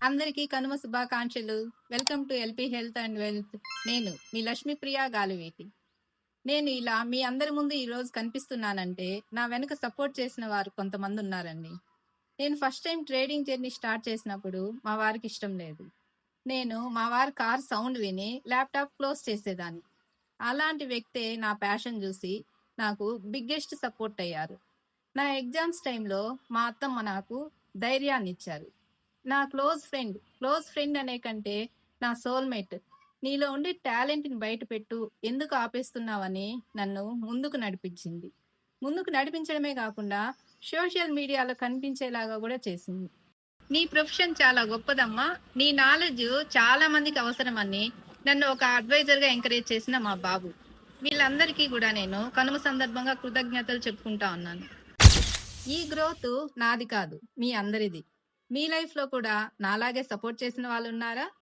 అందరికీ కనుమ శుభాకాంక్షలు. Welcome to LP health and wealth. నేను మీ లక్ష్మీప్రియ గాలివేటి. నేను ఇలా మీ అందరి ముందు ఈరోజు కనిపిస్తున్నానంటే నా వెనుక సపోర్ట్ చేసిన వారు కొంతమంది ఉన్నారండి. నేను first time trading journey start చేసినప్పుడు మా వారికి ఇష్టం లేదు. నేను మా వారి కార్ సౌండ్ విని ల్యాప్టాప్ క్లోజ్ చేసేదాన్ని. అలాంటి వ్యక్తే నా ప్యాషన్ చూసి నాకు బిగ్గెస్ట్ సపోర్ట్ అయ్యారు. నా ఎగ్జామ్స్ టైంలో మా అత్తమ్మ నాకు ధైర్యాన్ని ఇచ్చారు. నా క్లోజ్ ఫ్రెండ్ అనే కంటే నా సోల్మేట్, నీలో ఉండే టాలెంట్ని బయట పెట్టు, ఎందుకు ఆపేస్తున్నావని నన్ను ముందుకు నడిపించడమే కాకుండా సోషల్ మీడియాలో కనిపించేలాగా కూడా చేసింది. నీ ప్రొఫెషన్ చాలా గొప్పదమ్మా, నీ నాలెడ్జ్ చాలా మందికి అవసరమని నన్ను ఒక అడ్వైజర్గా ఎంకరేజ్ చేసిన మా బాబు. వీళ్ళందరికీ కూడా నేను కనుమ సందర్భంగా కృతజ్ఞతలు చెప్పుకుంటా ఉన్నాను. ఈ గ్రోత్ నాది కాదు, మీ అందరిది. మీ లైఫ్ లో కూడా నాలాగే సపోర్ట్ చేసిన వాళ్ళు ఉన్నారా?